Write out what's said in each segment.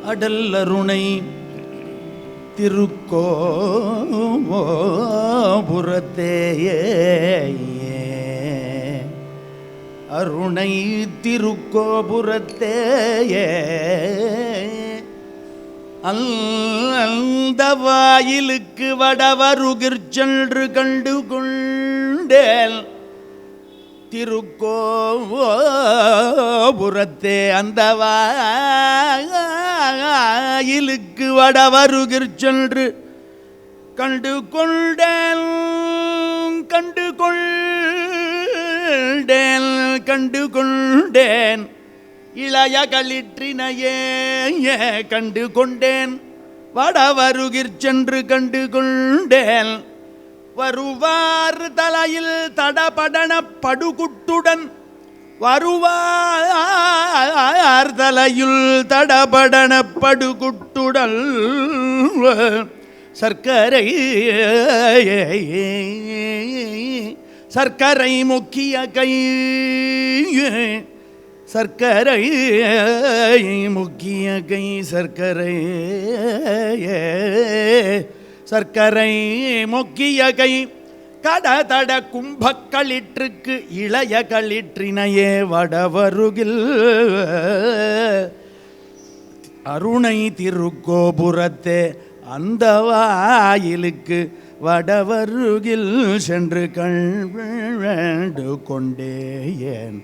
அடல்லருணை திருக்கோபுரத்தேயே அருணை திருக்கோபுரத்தேயே அந்த வாயிலுக்கு வடவருகிற் சென்று கண்டு கொண்டேன் திருக்கோபுரத்தே அந்த வாயிலுக்கு வடவருகிற் சென்று கண்டு கொண்டேன் கண்டு கொண்டேன் கண்டு கொண்டேன் இளைய களிற்றினையே கண்டு கொண்டேன் வடவருகிற் சென்று கண்டு கொண்டேன் வருவார் தலையில் தடபடன படுகுட்டுடன் வருவார் தலையில் தடபடன படுகுட்டுடன் சர்க்கரை சர்க்கரை முக்கிய கை சர்க்கரை முக்கிய கை சர்க்கரை சர்க்கரை மொக்கிய கை கடதட கும்பக்களிற்றுக்கு இளைய களிற்றினையே வடவருகில் அருணை திருக்கோபுரத்தே அந்த வாயிலுக்கு வடவருகில் சென்று கண்டு கொண்டேன்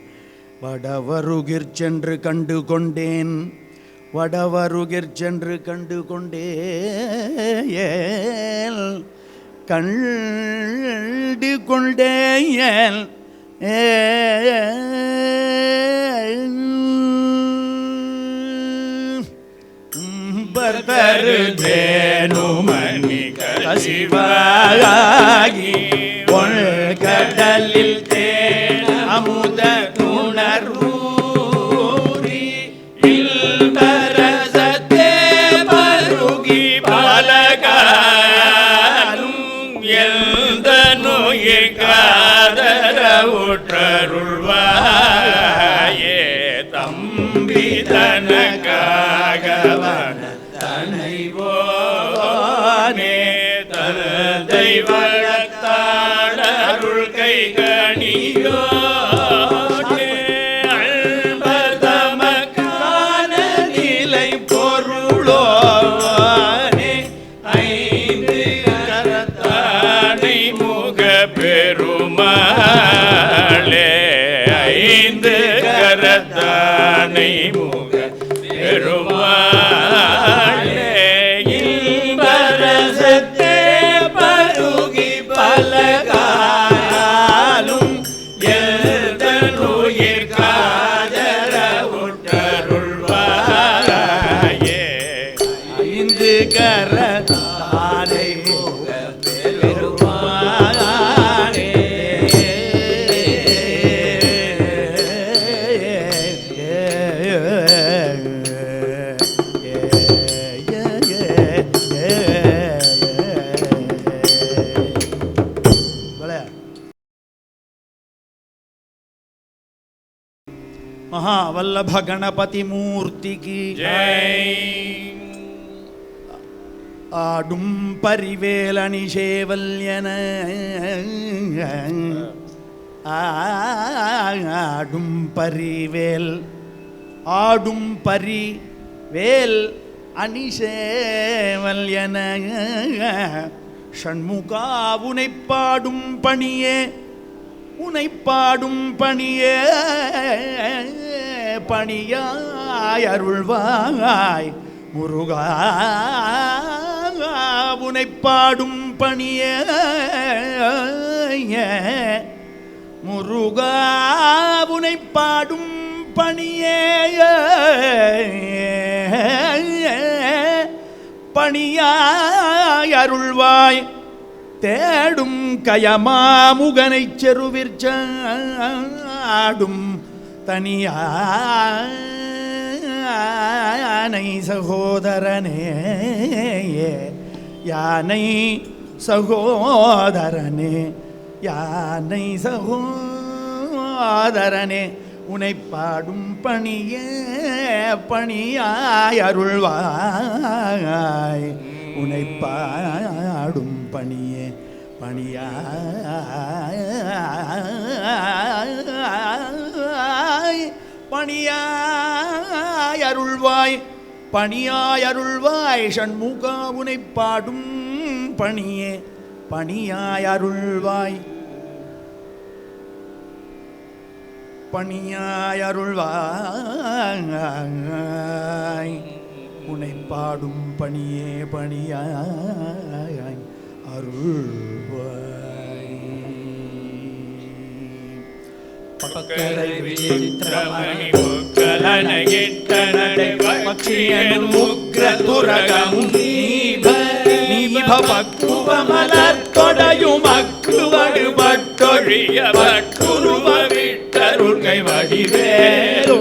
வடவருகிற் சென்று கண்டு கொண்டேன் வடவருகிற் சென்று கண்டு கொண்டேன் கண்டு கொண்டேன் பர்தருதேனுமணி கசிவாகி ஒள் கடலில் தேன அமுத துணர்வூரி இல்பரசத்தே பருகி பலகாலும் எந்த நோயை காதர உற்றருள்வாயே தம்பிதன காகவன தனைவோனே தனதை வளர்த்தாளருள் கை கணியோ அல்பதமக்கான நிலை பொருளோனே ஐந்து கரத்தானை முக பெருமாளே ஐந்து கரத்தானை முக பெருமாளே இன்பரசத்தே பருகி பலகாலும் எழுத நோயிற் காதர உற்றருள்வாயே ஐந்து கரத்தானை முக பெருமாளே महावल्लभ गणपति मूर्ति की जय आडुम परिवेलनि सेवल्यन आडुम परिवेल आडुम परिवेल अनिसेवल्यन षण्मुखा उनै पाडुम पणिये உனை பாடும் பணியே பணியாய் அருள்வாய் முருகா உனை பாடும் பணியே முருகா உனை பாடும் பணியே பணியாய் அருள்வாய் தேடும் கயமாமுகனைச் செருவிற்சாடும் தனியானை சகோதரனே யானை சகோதரனே யானை சகோதரனே உனை பாடும் பணியே பணியாய் அருள்வாய் உனை பாடும் பணியே பணியாய் பணியாய் அருள்வாய் பணியாய் அருள்வாய் ஷண்முகா உனை பாடும் பணியே பணியாய் அருள்வாய் பணியாய் அருள்வாய் உனை பாடும் பணியே பணியாய் அருள்வாய் பக்கரை விசித்திரமணி முக்கலனகிட்டனடை பக்ஷியனும் முக்ர துரகமும் நீப பக்குவமலர் கொடையும் அக்குவடு பட்டொழிய பட்டுருவ விட்டருள்கை வடிவேலோ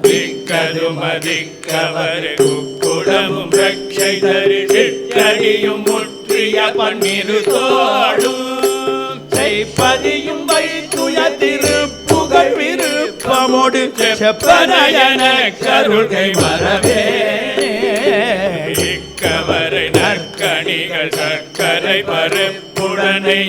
திக்கதுமதிக்கவர் குக்குடமும் ரட்சை தரு சிட்டடியும் முற்றிய பன்னிரு தோடும் செய்பதியும் வைத்துய திருப்புகழ் விருப்பமோடு செப்பனயன கருள்கை மரவே இக்கவரை நற்கணிகள் சர்க்கரை பருப்புடனை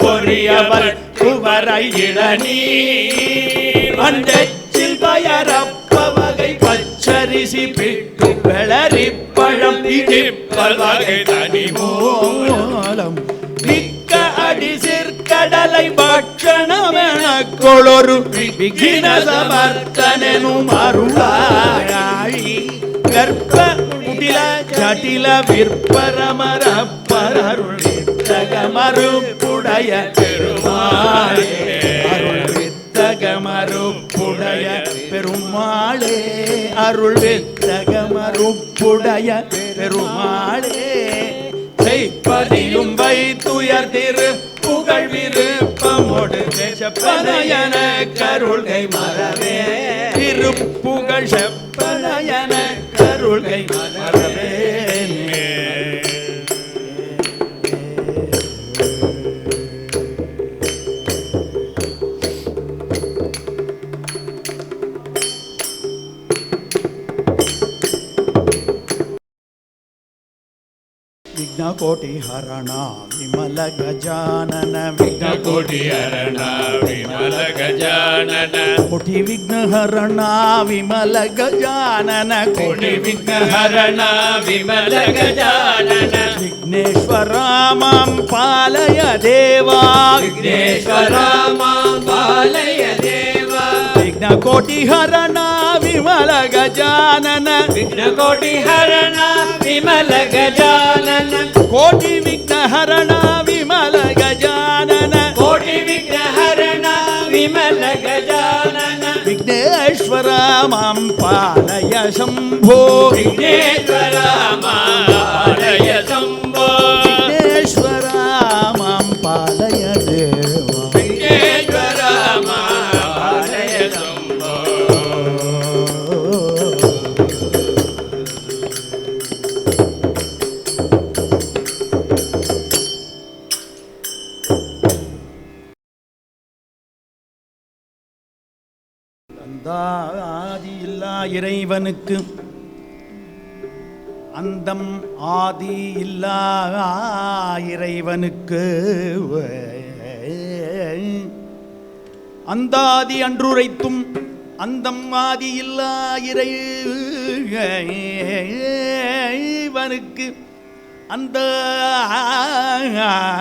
பொறியவர் குவரை இளநீர் வண்டச்சில் பயரப்ப வகை பச்சரிசி பிட்டு வெளரி பழம் இடிப்பல் வகை தனி மூலம் அடிசிற்கடலை பட்சணமென கொளொரு விகின சமர்த்தனும் அருளாயி கற்ப குடில ஜடில விற்பரமரப்பரருள் வித்தகமறுப்புடைய பெருமாளே அருள் வித்தகமறுப்புடைய பெருமாளே அருள் வித்தகமறுப்புடைய பெருமாளே செய்பதியும் வைத்துயர் திரு புகழ் விருப்பமோடு செப்பனையன கருள்கை மரவே திருப்புகழ் செப்பனையன கருள்கை மரவே விக்னகோட்டி ஹரணா விமல கஜானன விக்னகோட்டி ஹரணா விமல கஜானன கோட்டி விக்னஹரணா விமல கஜானன கோட்டி விக்னஹரணா விமல கஜானன விக்னேஸ்வரா மாம் பாலய தேவா விக்னேஸ்வரா மாம் பாலய தேவா விக்னகோட்டி ஹரணா விமல கஜானன விக்னகோட்டி ஹரணா விமல கஜானன கோட்டி விக்னஹரணா விமல கஜானன கோட்டி விக்னஹரணா விமல கஜானன விக்னேஸ்வரா மாம் பாலய சம்போ விக்னேஸ்வரா மாம் பாலய சம்போ விக்னேஸ்வரா மாம் பாலய தேவா விக்னேஸ்வரா மாம் பாலய சம்போ ஆதி இல்லா இறைவனுக்கு அந்தம் ஆதி இல்லா இறைவனுக்கு அந்தாதி அன்றுரைத்தும் அந்தம் ஆதி இல்லா இறைவனுக்கு அந்த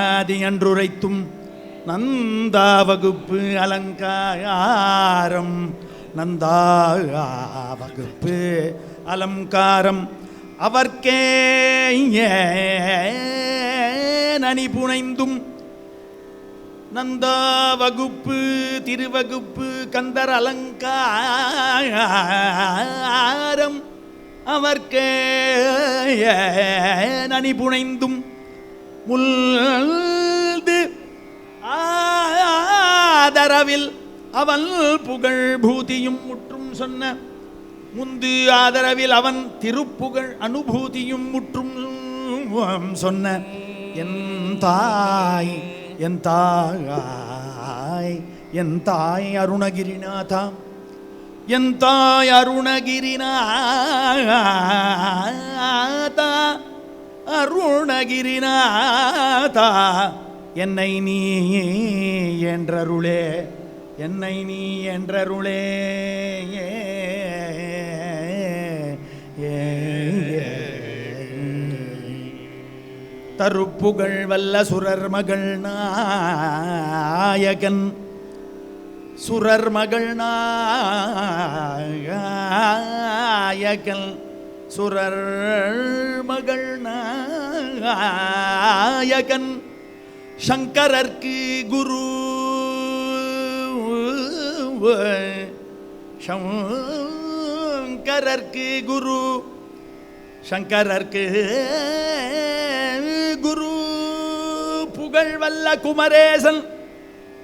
ஆதி அன்றுரைத்தும் நந்தா வகுப்பு அலங்காரம் நந்தா வகுப்பு அலங்காரம் அவர்க்கே நனி புனைந்தும் நந்தா வகுப்பு திருவகுப்பு கந்தர் அலங்காரம் அவர்க்கே நனி புனைந்தும் முல்து ஆதரவில் அவன் புகழ் பூதியும் முற்றும் சொன்ன முந்து ஆதரவில் அவன் திருப்புகழ் அனுபூதியும் முற்றும் சொன்ன என் தாய் என் தாய் என் தாய் அருணகிரிநாதா என் தாய் அருணகிரிநாதா அருணகிரிநாதா என்னை நீ என்றருளே என்னை நீ என்றருளே தருப்புகழ் வல்ல சுரர் மகள் நாயகன் சுரர் மகள் நாயகன் சுரர் மகள் நாயகன் சங்கரர்க்கு குரு சங்கரர்க்கு குரு சங்கரர்க்கு குரு புகழ் வல்ல குமரேசன்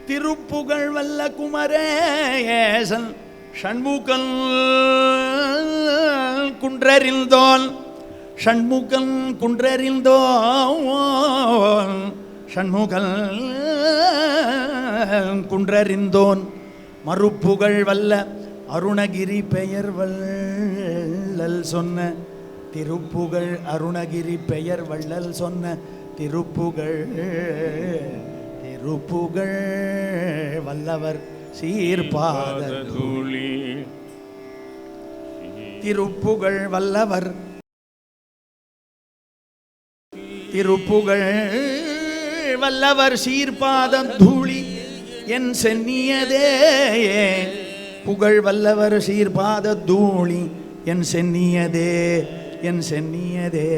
திருப்புகழ் வல்ல குமரேசன் ஷண்முகன் குன்றறிந்தோன் ஷண்முகன் குன்றறிந்தோன் ஷண்முகன் குன்றறிந்தோன் மறுப்புகழ் வல்ல அருணகிரி பெயர் வள்ளல் சொன்ன திருப்புகழ் அருணகிரி பெயர் வள்ளல் சொன்ன திருப்புகழ் திருப்புகழ் வல்லவர் சீர்பாத தூளி திருப்புகழ் வல்லவர் திருப்புகழ் வல்லவர் சீர்பாத தூளி என் சென்னியதே புகழ் வல்லவர் சீர்பாத தூளி என் சென்னியதே என் சென்னியதே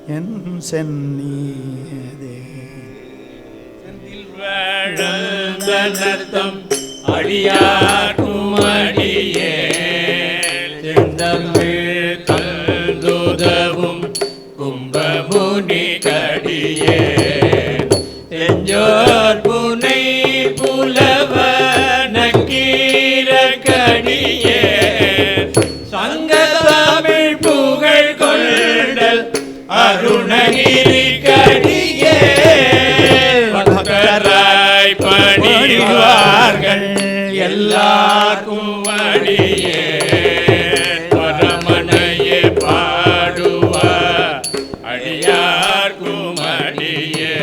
என் சென்னியதே வாழந்தனர்த்தம் அடியார்க்கும் அடியே செந்தமிழ் கல்துதவும் கும்பமுனி கடியே செஞ்சோர் புனை புலவ நக்கீர கடியே சங்க தமிழ் புகழ் கொண்டல் அருணகிரி கடியே பக்தராய் பணிவார்கள் எல்லாருக்கும் அடியே பரமனையே பாடுவார் அடியார்க்கும் அடியே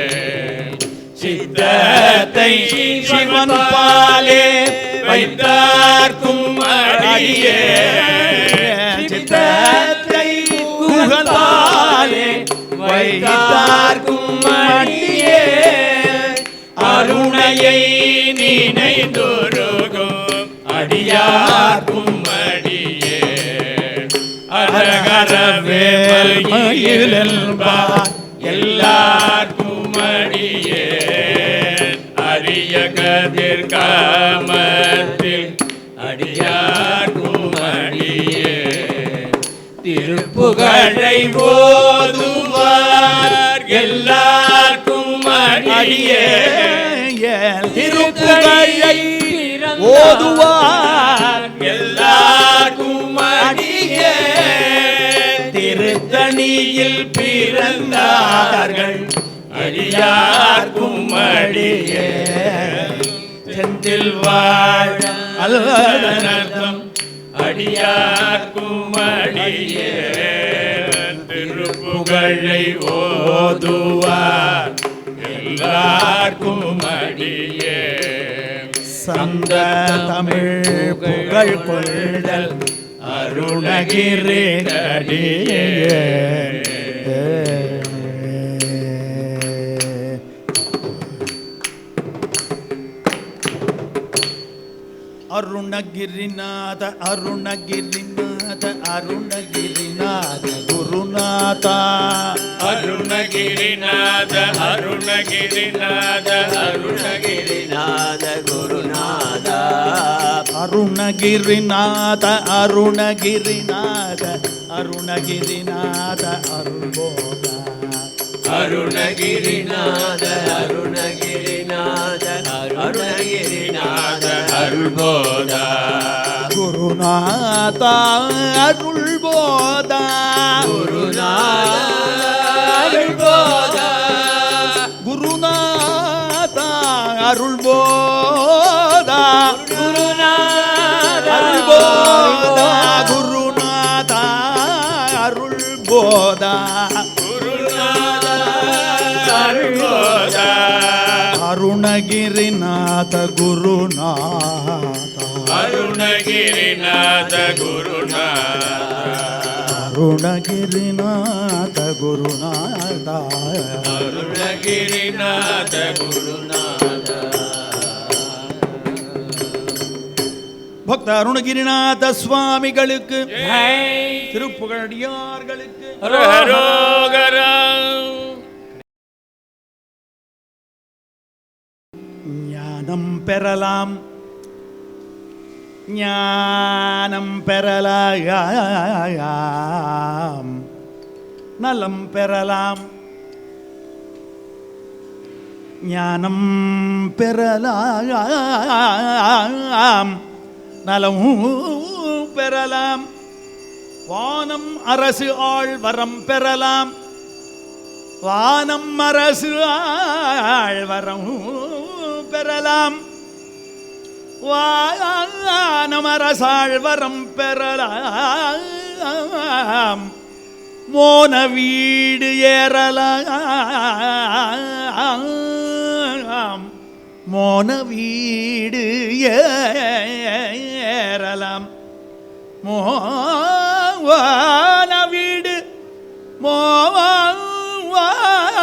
சித்தத்தை சிவன் பாலே வைத்தார்க்கும் அடியே சித்தத்தை குகலாலே வைத்தார்க்கும் அடியே அருணையை நினைந்தொருகும் அடியார்க்கும் அடியே அரகரவே மயிலெல்பார் எல்லார்க்கும் அடியே அரிய கதிர் காமத்தில் அடியார்க்கும் அடியே திருப்புகழை ஓதுவார் எல்லார்க்கும் அடியே திருப்புகழை ஓதுவார் எல்லார்க்கும் அடியே திருத்தணியில் பிறந்தார்கள் அடியார்க்கும் அடியே செந்தில் வாழ அல்வதனர்த்தம் அடியார்க்கும் அடியே திருப்புகழை ஓதுவார் எல்லார்க்கும் அடியே சந்த தமிழ் புகழ் கொள்தல் அருணகிரி அடியே அருணகிரிநாத அருணகிரிநாத அருணகிரிநாத குருநாத அருணகிரிநாத அருணகிரிநாத அருணகிரிநாத குருநாத அருணகிரிநாத அருணகிரிநாத அருணகிரிநாத அருள்போத அருணகிரிநாத அருணகிரிநாத அருணகிரிநாத அருள்போத குருநாத அருள்போத குருநாத அருள்போத குருநாத அருள்போத குருநாத அருள் போதா குருநாத அருள் போதா அருணகிரிநாத குருநாத அருணகிரிநாத குருநாத அருணகிரிநாத குருநாத அருணகிரிநாத குருநாத பக்த அருணகிரிநாத சுவாமிகளுக்கு ஜெய். திருப்புகழடியார்களுக்கு ஹரோகரா. ஞானம் பெறலாம் ஞானம் பெறலாம் நலம் பெறலாம் ஞானம் பெறலாம் நலம் பெறலாம் வானம் அரசு ஆள் வரம் பெறலாம் வானம் அரசு ஆள் வரம் பெறலாம் வானம் அரசாள் வரம் பெறலாம் மோன வீடு ஏறலாம் மோன வீடு ஏறலாம் மோன வீடு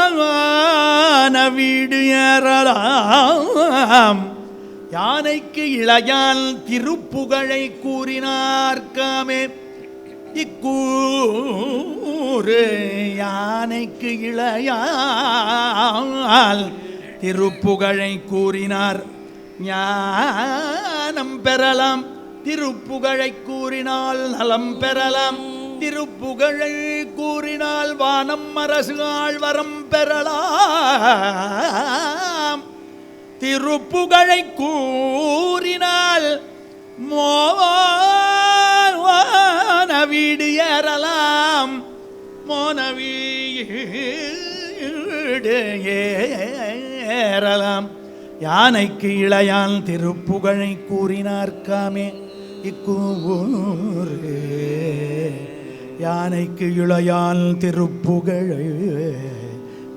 மோன வீடு ஏறலாம் யானைக்கு இளையால் திருப்புகழை கூறினார்காமே இக்கூறு யானைக்கு இளையால் திருப்புகழை கூறினார் ஞானம் பெறலாம் திருப்புகழை கூறினால் நலம் பெறலாம் திருப்புகழை கூறினால் வானம் அரசு ஆழ்வரம் பெறலாம் திருப்புகழை கூறினால் மோன வீடு ஏறலாம் மோன வீடு ஏறலாம் யானைக்கு இளையான் திருப்புகழை கூறினார்காமே இக்கூறு யானைக்கு இளையான் திருப்புகழை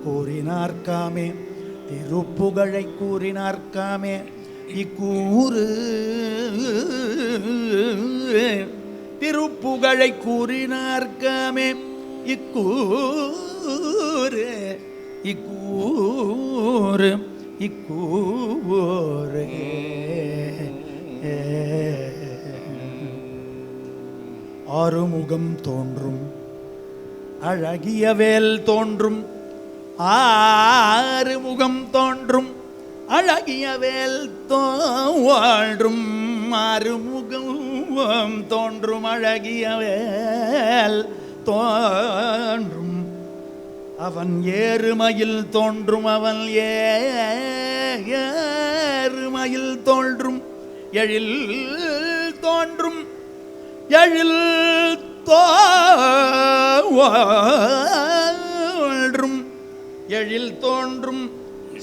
கூறினார்காமே திருப்புகழை கூறினார்காமே இக்கூறு திருப்புகழை கூறினார்காமே இக்கூறு இக்கூறு இக்கூறு ஆறுமுகம் தோன்றும் அழகிய வேல் தோன்றும் ஆறுமுகம் தோன்றும் அழகிய வேல் தோன்றும் ஆறுமுகம் தோன்றும் அழகிய வேல் தோன்றும் அவன் ஏறுமையில் தோன்றும் அவன் ஏறுமையில் தோன்றும் எழில் தோன்றும் எழில் தோன்றும் எழில் தோன்றும்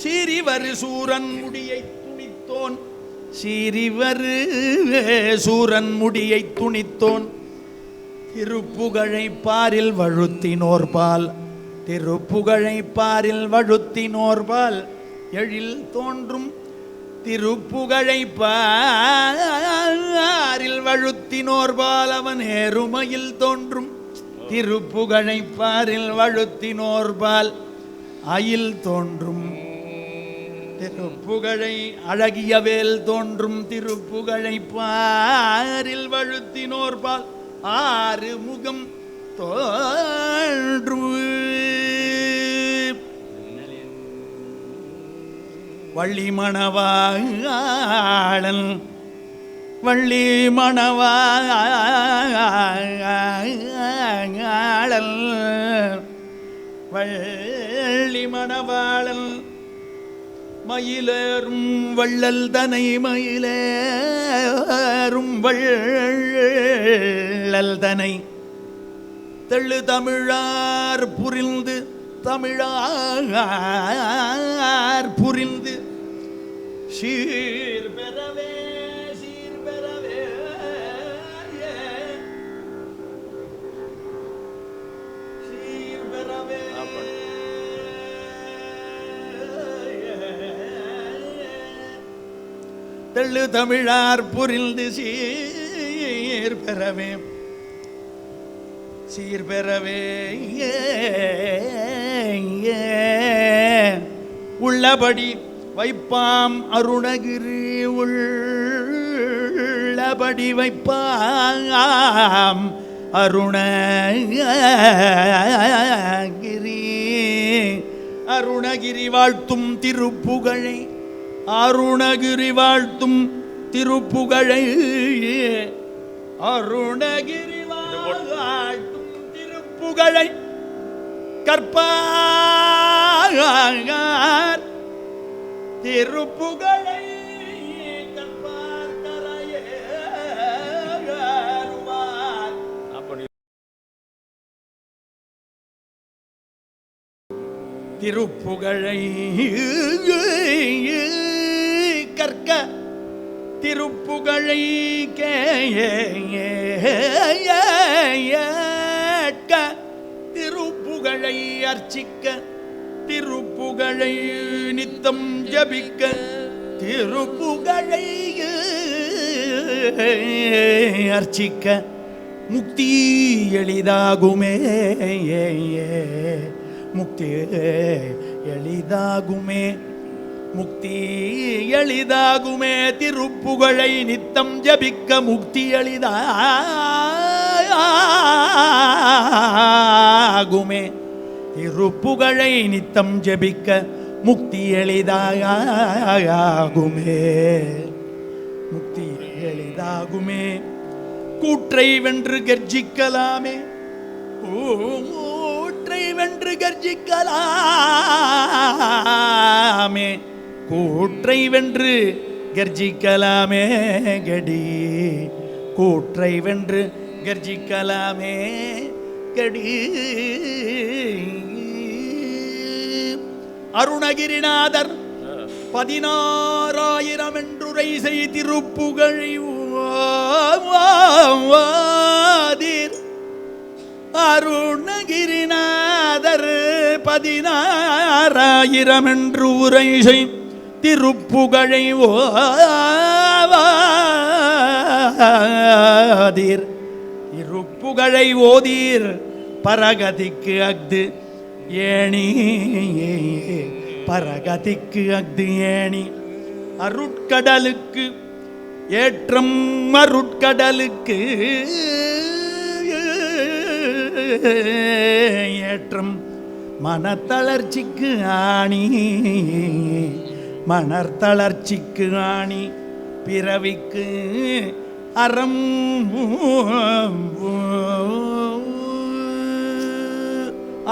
சிறிவரு சூரன் முடியை துணித்தோன் சிறிவரு சூரன் முடியை துணித்தோன் திருப்புகழை பாரில் வழுத்தினோர்பால் திருப்புகழை பாரில் வழுத்தினோர்பால் எழில் தோன்றும் திருப்புகழை பாரில் வழுத்தினோர்பால் அவன் ஏறுமையில் தோன்றும் திருப்புகழை பாரில் வழுத்தினோர்பால் அயில் தோன்றும் திருப்புகழை அழகிய வேல் தோன்றும் திருப்புகழை பாரில் வழுத்தினோர்பால் ஆறு முகம் தோன்றும் வள்ளி மணவாளன் வள்ளி மணவாளன் வள்ளி மணவாளன் மயிலேறும் வள்ளல் தனை மயிலேறும் வள்ளல் தனை தெள்ளு தமிழார் புரிந்து தமிழார் புரிந்து சீர் பெறவே தெள்ளு தமிழார் புரிந்து சீர்பெறவே உள்ளபடி வைப்பாம் அருணகிரி உள்ளபடி வைப்பாம் அருணகிரி வாழ்த்தும் திருப்புகழை அருணகிரி வாழ்த்தும் திருப்புகழை அருணகிரி வாழ்த்தும் திருப்புகழை கற்பார் திருப்புகழை கற்பார் கரையேறுவார். திருப்புகழை கற்க திருப்புகழை கேட்க திருப்புகழை அர்ச்சிக்க திருப்புகழை நித்தம் ஜபிக்க திருப்புகழை அர்ச்சிக்க முக்தி எளிதாகுமே முக்தி எளிதாகுமே முக்தி எளிதாகுமே திருப்புகழை நித்தம் ஜபிக்க முக்தி எளிதாகுமே திருப்புகழை நித்தம் ஜபிக்க முக்தி எளிதாகுமே முக்தி எளிதாகுமே. கூற்றை வென்று கர்ஜிக்கலாமே கூற்றை வென்று கர்ஜிக்கலாமே கூற்றை வென்று கர்ஜிக்கலாமே கடி கூற்றை வென்று கர்ஜிக்கலாமே கடி. அருணகிரிநாதர் 16,000 என்றுரை செய் திருப்புகழை ஓதீர். அருணகிரிநாதர் 16,000 என்று உரை செய் திருப்புகழை ஓதீர். திருப்புகழை ஓதீர் பரகதிக்கு அஃது ஏணி பரகதிக்கு அஃது ஏணி. அருட்கடலுக்கு ஏற்றம் அருட்கடலுக்கு ஏற்றம் மனத்தளர்ச்சிக்கு ஆணி மனத்தளர்ச்சிக்கு ஆணி. பிறவிக்கு அறம்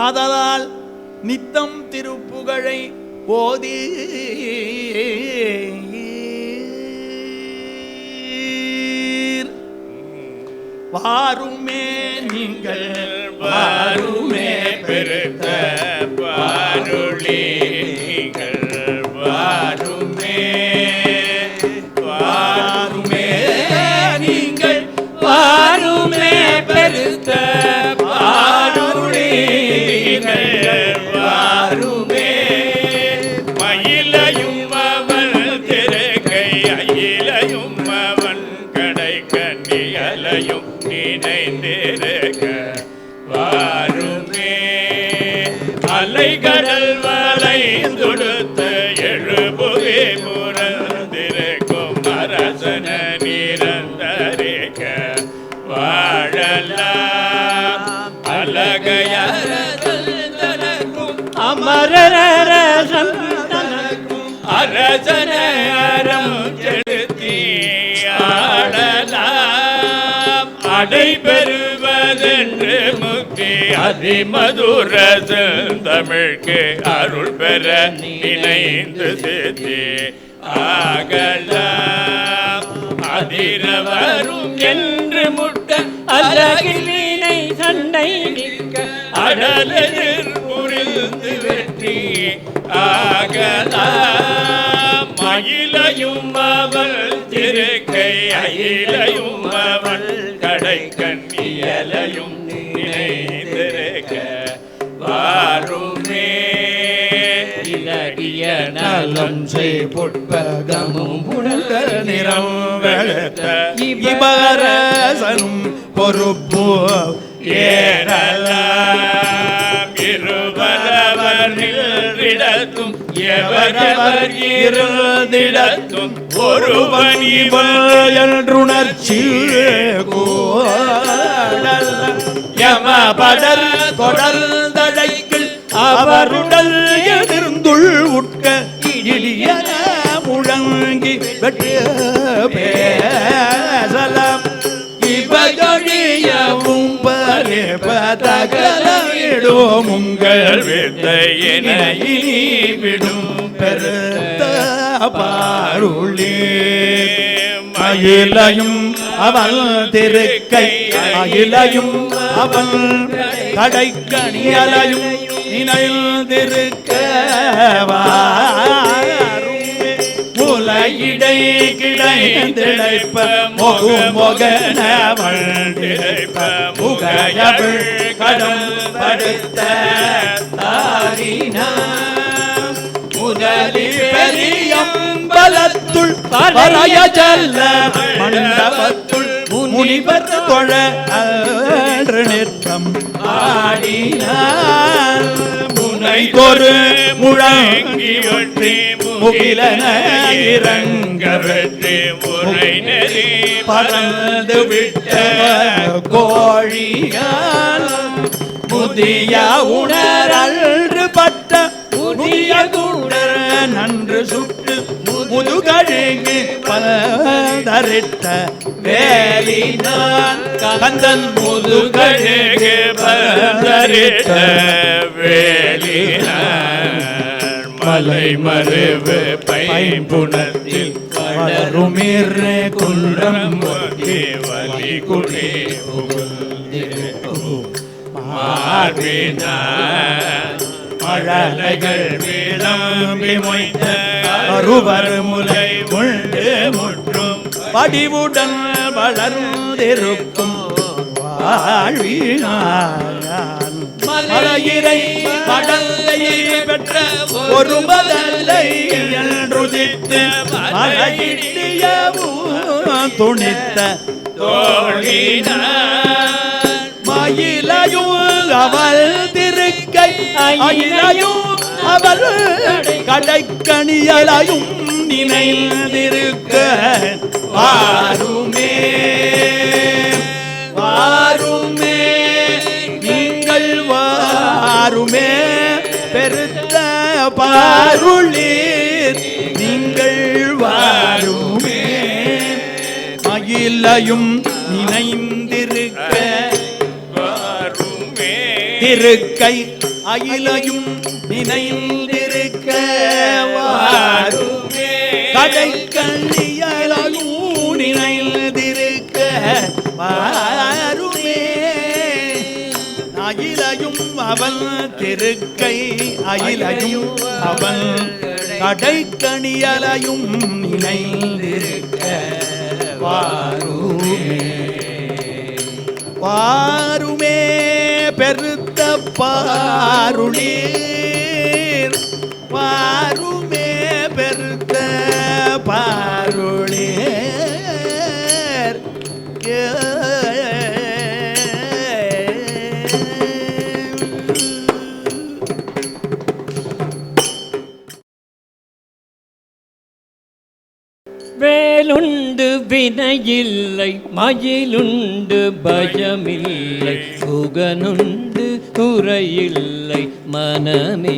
ஆதலால் நித்தம் திருப்புகழை ஓதி வாருமே நீங்கள் வாருமே பெருத்த பாருளி நீங்கள் வாருமே வாருமே நீங்கள் வாருமே பெருத்த பாருளி வாருமே. மயிலையும் அவன் திருக்கை அயிலையும் அவன் கடை கண்ணியலையும் நினைந்திருக்க வாருமே. அலைகடல் வளைந்துடுத்த எழுபுவே முறந்திருக்கும் அரசன நிரந்தரிக்க வாழலாம். அலகையரசந்தனக்கும் அமரரசந்தனக்கும் அரசன அறம் செலுத்தி ஆடலாம். அடை பெறுவதென்று முக்தி அதிமதுர தமிழ்க்கு அருள் பெற நினைந்து சேர்த்தி ஆகலாம். அதிர வரும் என்று முட்ட அழகினை சண்டை நிற்க அடலெதிர் புரிந்து வெற்றி ஆகலாம். மயிலையும் அவள் திருக்கை அயிலையும் அவள் கடை கண்ணியலையும் நினைந்திருக்க நலம் செய் புட்பகமும் புடல் நிறம் வெளுத்த இபரசனும் பொறுப்பு ஏறலாம் இருவரவர் நின்றிடத்தும் எவரவர் இருந்திடத்தும் ஒருவன் இவன் என்றுணர்ச்சி யமபடர் தொடர்ந்தடைக்கு அவருடல் எதிர்ந்துள் உட்க இடிய முழங்கி வெற்றிய பேசலாம் இவையொழியவும் பரிபதகலிடும் உங்கள் வித்தையினை விடும் பெருத்த பாருளே மயிலையும் அவள் திருக்கை அயிலையும் அவள் கடைக்கணியலையும் நினைந்திருக்க முலையிடை கிடைந்திழைப்ப மொகனவள் திரைப்ப முகையவள் கடம் படுத்த முதலில் பெரியம்பலத்துள் பரைய செல்ல மண்டபத்துள் முனிவர் தொழ அன்று நிற்கம் ஆடினார் முனை ஒரு முழங்கி ஒற்றி முகிலன இறங்க வெற்றி முறை நெறி பறந்து விட்ட கோழியால் முதிய உணரன்று பட்ட முதிய குடர் நன்று சுட்டு முதுகழுகு பதறிட்ட வேலினான் கந்தன் முதுகழுகு பதறிட்ட வேலினான் மலை மருவு பைம்புணத்தில் வளருமிர் குன்றம் வலி குடி மார்பினான் மழலைகள் விளம்பி மொய்த்த அருவர் முலை உண்டு முற்றும் படிவுடன் வளர்ந்திருக்கும் வாழ்வினான் மலையிறை கடலை பெற்ற ஒரு மதலை என்றுதித்து மலையிட்டியவும் துணித்த தோழினான் மயிலையும் அவள் திருக்கை அயிலையும் அவள் கடைக்கணியலையும் நினைந்திருக்க வாருமே வாருமே நீங்கள் வாருமே பெருத்த பாருளீர் நீங்கள் வாருமே மயிலையும் நினைந்திருக்க திருக்கை அயிலையும் நினைந்திருக்க வாருமே கடைக்கண்ணியலையும் நினைந்திருக்க வாருமே அயிலையும் அவன் திருக்கை அயிலையும் அவன் கடைக்கணியலையும் நினைந்திருக்க வாருமே வாருமே பெருத்த பாருளீர் வாருமே பெருத்த பாருளீர் வேலுண்டு வினையில்லை மயிலுண்டு பயமில்லை சுகனுண்டு குறையில்லை மனமே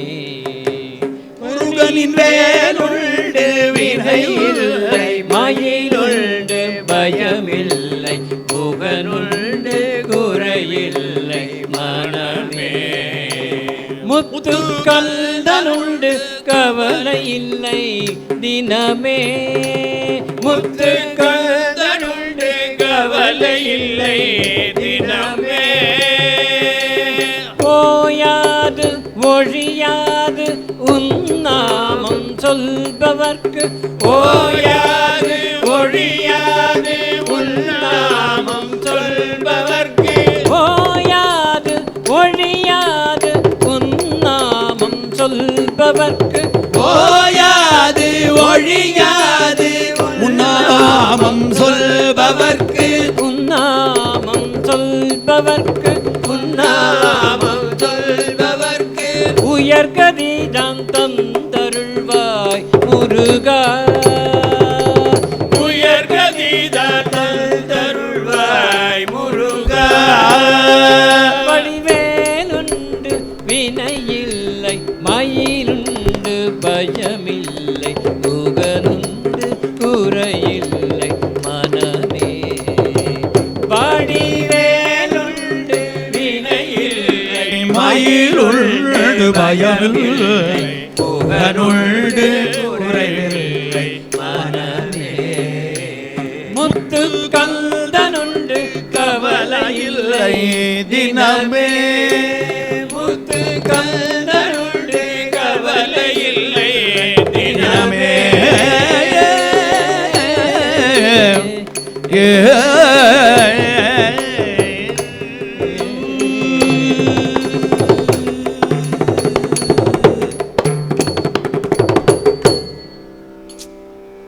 முருகனின் வேலுண்டு வினையில்லை மயிலுண்டு பயமில்லை சுகனுண்டு குறையில்லை மனமே முத்துக்கந்தனுண்டு கவலை இல்லை தினமே முத்துக்கந்தனுண்டு கவலை இல்லை தினமே போயாது ஒழியாது உன்னாமம் சொல்பவர்க்கு ஓயாது ஒழியாது உன்னாமம் சொல்பவர்க்கு ஓயாது ஒழியாது உன்னாமம் சொல்பவர்க்கு ஓயாது ஒழியாது உன்னாமம் சொல்பவர்க்கு உன்னாமம் சொல்பவர்க்கு நாமம் சொல்பவர்க்கு உயர்கதிதான் தந்தருள்வாய் முருகா உயர்கதிதான் தந்தருள்வாய் முருகா வடிவேலுண்டு வினையில்லை மயிலுண்டு பயமில்லை முகனுண்டு குறையில்லை மனமே வடிவேலுண்டு வினையில்லை மயிலுண்டு பயமில்லை புகனுண்டு குறைவில்லை மனமே முத்து கந்தனுண்டு கவலையில்லை தினமே முத்து கந்தனுண்டு கவலையில்லை தினமே ஏ